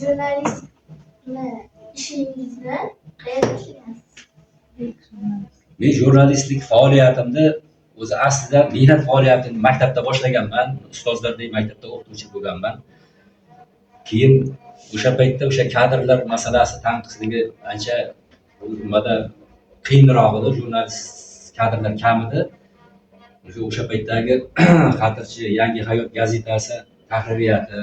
Jurnalistni ishingizni qayerda ishlagansiz? Men jurnalistlik faoliyatimni o'zi aslida mehnat faoliyatini maktabda boshlaganman. Ustozlardek maktabda o'qituvchi bo'lganman. Keyin o'sha paytda o'sha kadrlar masalasi tanqisligi ancha nimada qiyinroq edi. Jurnalist kadrlar kam edi. O'sha paytdagi Xatirchi Yangi hayot gazetasi tahririyati,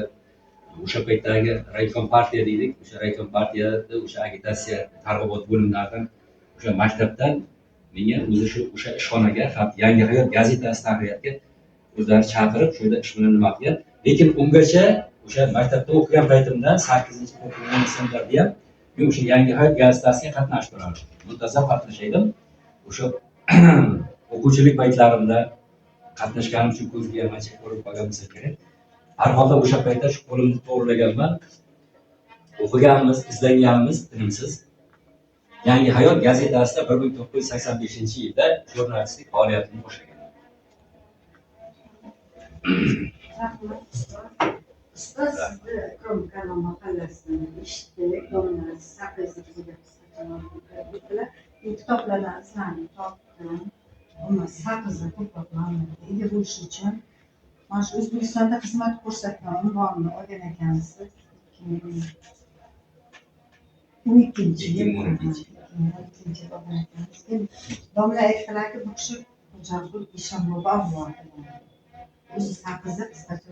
o'sha paytdagi raykom partiya deydik, o'sha raykom partiyada o'sha agitatsiya targ'ibot bo'limlaridan o'sha maktabdan menga o'zi o'sha ishxonaga Yangi hayot gazetasi tahririyatiga o'zlari chaqirib shu yerda ish bilan nima qilgan. Lekin ungacha o'sha maktabda o'qigan paytimda 8-9 sinflarda ham men o'sha Yangi hayot gazetasiga qatnashib turardim. Muntazam qatnashaydim. O'sha o'quvchilik paytlarimda qatnashganim uchun ko'zga ham ancha ko'rib qolgan bo'lsa kerak. Har holda o'sha paytda shu qo'limni to'g'rilaganman. O'qiganmiz, izlanganmiz tinimsiz. Yangi hayot gazetasida 1985-yilda jurnalistlik faoliyatini boshlagan. Ustoz sizni Ko'mkalo mahallasidan eshitdik, domla Sakizga kitoblardan izlanib topdim. Umuman Sakizda ko'proq ma'lumotga ega bo'lish uchun mana shu O'zbekistonda xizmat ko'rsatgan unvonni olgan ekansiz. 2012 yil olgan ekansiz. Domla aytdilarki, bu kishi Xo'jabul Eshonbobo unvoni. O'zi Sakizda qisqacha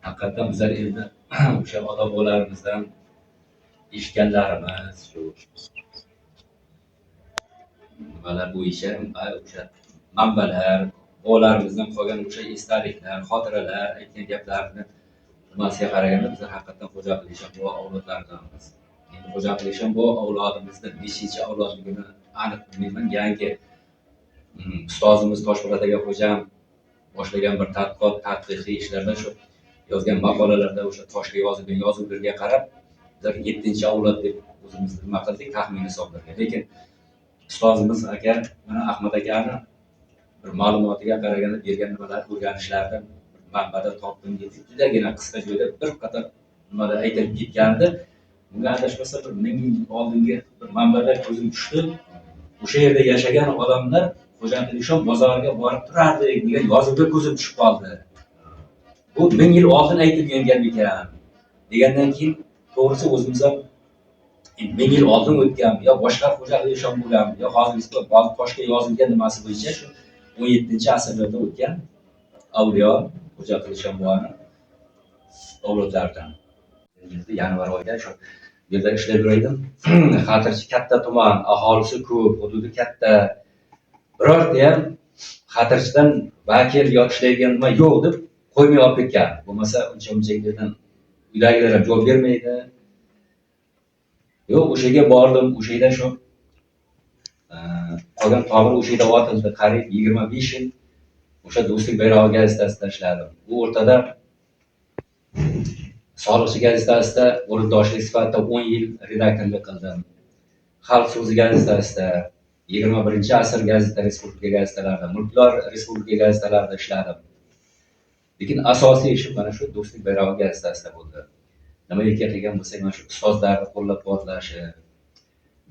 Haqiqatdan bizlar endi o'sha ota-bobolarimizdan eshitganlarimiz shu nimalar bo'yicha o'sha manbalar, bobolarimizdan qolgan o'sha esdaliklar, xotiralar, aytgan gaplarni nimasiga qaraganda bizlar haqiqatdan Xo'jabul Eshonbobo avlodlaridanmiz. Endi Xo'jabul Eshonbobo avlodimizda nechinchi avlodligini aniq bilmayman. Yangi ustozimiz Toshpo'lat aka xo'jam boshlagan bir tadqiqot, tadqiqiy ishlarda shu yozgan maqolalarda o'sha toshga yozilgan yozuvlarga qarab bizlar 7-avlod deb o'zimizni nima qildik, taxmin hisoblagan. Lekin ustozimiz aka mana Ahmad akani bir ma'lumotiga qaraganda bergan nimalar o'rganishlardan manbada topdim dedi. Judagina qisqa joyda bir qator nimada aytilib ketgandi. Bunga adashmasa bir 1000 yil oldingi bir manbada ko'zim tushdi. O'sha yerda yashagan odamlar Xo'jabul Eshon bozoriga borib turardi degan yozuvga ko'zim tushib qoldi. Bu 1000 yil oldin aytilgan gap ekan. Degandan keyin to'g'risi o'zimiz ham 1000 yil oldin o'tgan yo boshqa Xo'jabul Eshon bo'lgan yo hozirgi toshga yozilgan nimasi bo'yicha shu 17-asrlarda o'tgan avliyo Xo'jabul Eshonboboning avlodlaridan. Yanvar oyida shu yerda ishlab yurdim. Xatirchi katta tuman, aholisi ko'p, hududi katta. Birorta ham Xatirchidan vakil yo ishlaydigan nima yo'q deb qo'ymay olib ketgan. Bo'lmasa uncha-munchalardan uydagilar ham javob bermaydi. Yo'q, o'sha yerga bordim, o'sha yerda shu qolgan tog'ir o'sha yerda otildi, qariyb 25 yil o'sha Do'stlik bayrog'i gazetasida ishladim. Bu o'rtada Soliqchi gazetasida o'rindoshlik sifatida 10 yil redaktorlik qildim. Xalq so'zi gazetasida 21-asr gazeta respublika gazetalarida, Mulkdor respublika gazetalarida ishladim. Lekin asosiy ishim mana shu Do'stlik bayrog'i gazetasida bo'ldi. Nimaga kelgan bo'lsak, mana shu ustozlarni qo'llab-quvvatlashi,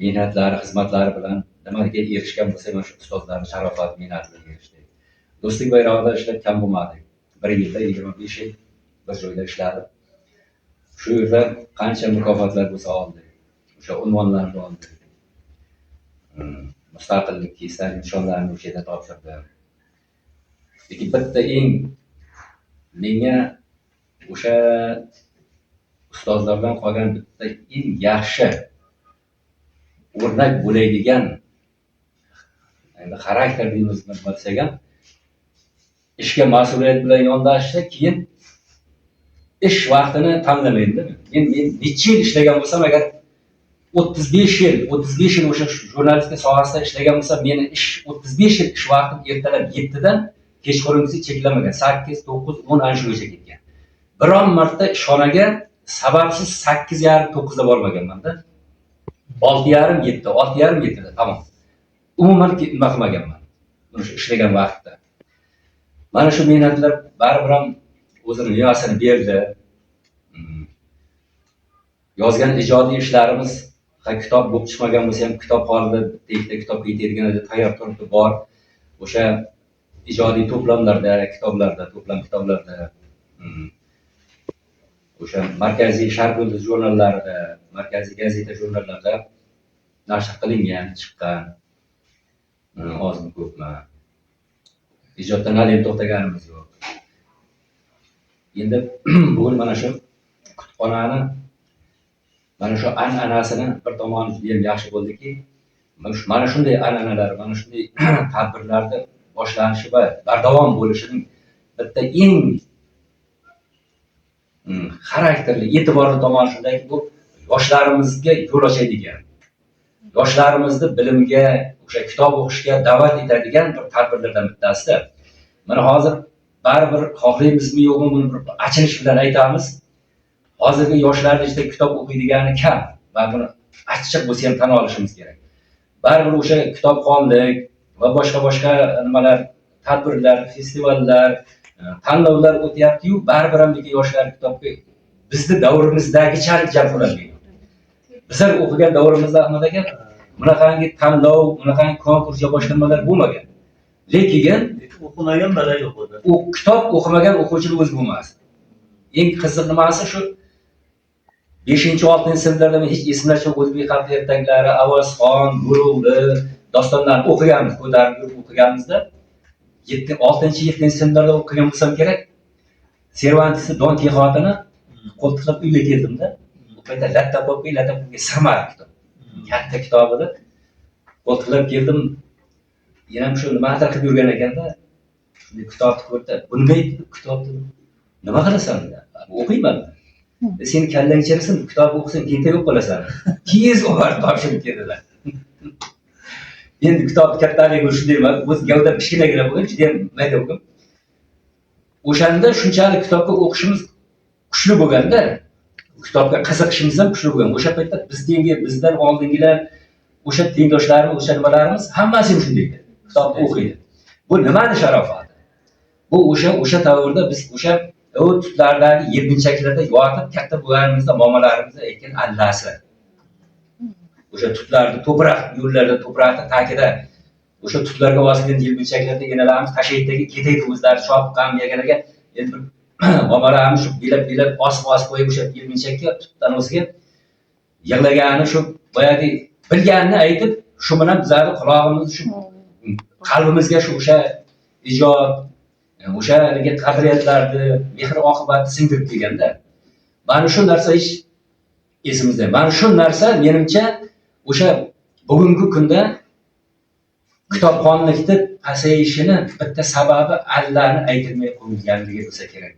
mehnatlari, xizmatlari bilan nimaga erishgan bo'lsak, mana shu ustozlarning sharofat, mehnatlariga erishdik. Do'stlik bayrog'ida ishlab kam bo'lmadik. 1 yilda 25 yil bir joyda ishladim. Shu yerda qancha mukofotlar bo'lsa oldik. O'sha unvonlarni oldik. Mustaqillik kesalik nishonlarini o'sha yerda topshirdim. Lekin bitta eng menga o'sha ustozlardan qolgan bitta eng yaxshi o'rnak bo'ladigan endi xarakter deymiz nima desak ham ishga mas'uliyat bilan yondashishda keyin ish vaqtini tanlamaydi. Men necha yil ishlagan bo'lsam, agar 35 yil o'sha jurnalistika sohasida ishlagan bo'lsam, meni ish 35 yil ish vaqtim ertalab 7 dan kechqurungi cheklanmagan. 8, 9, 10 ana shungacha ketgan. Biron marta ishxonaga sababsiz 8:30, 9 da bormaganman-da. 6:30, 7, 6:30, 7 da tamom. Umuman nima qilmaganman. O'sha ishlagan vaqtda. Mana shu mehnatlar baribir ham o'zini mevasini berdi. Yozgan ijodiy ishlarimiz kitob o'qib chiqmagan bo'lsa ham kitob holida bitta kitobga yetadigan tayyor turibdi bor. O'sha ijodiy to'plamlarda, kitoblarda, to'plam kitoblarda, o'sha markaziy Sharq yulduz jurnallarida, markaziy gazeta jurnallarda nashr qilingan, chiqqan. Ozmi ko'pmi? Ijoddan hali to'xtaganimiz yo'q. Endi bugun mana shu kutubxonani mana shu an'anasini bir tomoni juda ham yaxshi bo'ldiki, mana shunday an'analar, mana shunday tadbirlarni boshlanishi va bardavom bo'lishining bitta eng xarakterli, e'tiborli tomoni shundaki, bu yoshlarimizga yo'l ochadigan, yoshlarimizni bilimga, o'sha kitob o'qishga da'vat etadigan bir tadbirlardan bittasi. Mana hozir baribir xohlaymizmi yo'qmi, buni bir achinish bilan aytamiz. Hozirgi yoshlarda işte kitob o'qiydigani kam va buni achchiq bo'lsa ham tan olishimiz kerak. Baribir o'sha kitobxonlik va boshqa nimalar, tadbirlar, festivallar, tanlovlar o'tyapti-yu, baribir ham lekin yoshlar kitobga bizni davrimizdagichalik jalb qiladi. Bizlar o'qigan davrimizda Ahmad aka bunaqangi tanlov, bunaqangi konkurs va boshqa nimalar bo'lmagan. Lekin o'qimagan bola yo'q edi. U kitob o'qimagan o'quvchilar o'zi bo'lmas. Eng qiziq nimasi shu 5-6 sinflarda men hech esimda yo'q, o'zbek xalq ertaklari, Avazxon, Gurulli dostonlarni o'qiganmiz, ko'tarib yurib o'qiganmizda 6-7 sinflarda o'qigan bo'lsam kerak. Cervantesni Don Kixotini qo'ltiqlab uyga keldimda. Bu paytda Lattapopga Samar kitob. Katta kitob edi. Qo'ltiqlab keldim. Yana shu nimadir qilib yurgan ekanda, shunday kitobni ko'rdi. Bu nima edi kitobni? Nima qilasan dedi. O'qiyman. Sen kallang chirisin, kitob o'qisang tenta yo'q bo'lasan. Tez o'g'ar topshirib keldilar. Endi kitobni kattaligi shunday emas, o'z gavda kichkinagina bo'lgan, juda ham mayda o'qib. O'shanda shunchalik kitobga o'qishimiz kuchli bo'lganda, kitobga qiziqishimiz ham kuchli bo'lgan. O'sha paytda bizdan oldingilar, o'sha tengdoshlarimiz, o'sha nimalarimiz hammasi ham shunday edi. Kitobni o'qiydi. Bu nimani sharofati? Bu o'sha davrda biz o'sha tutlardagi yirminchaklarda yotib katta bo'lganimizda momalarimiz aytgan allasi. O'sha tutlarni to'proq yo'llarda, to'proqda tagida o'sha tutlarga osilgan yirminchaklarda enalarimiz tashaydagi ketaydi o'zlari chopqan yaganaga endi momalarimiz shu bilab osib qo'yib o'sha yirminchakka tutdan o'ziga yig'lagani shu boyagi bilganini aytib, shu bilan bizlarni quloqimiz shu qalbimizga o'sha ijod, o'sha qadriyatlarni, mehr oqibatni singdirib kelganda, mana shu narsa ish esimizda. Mana shu narsa menimcha o'sha bugungi kunda kitobxonlikni pasayishini bitta sababi Allahni aytilmay qo'yilganligi bo'lsa kerak.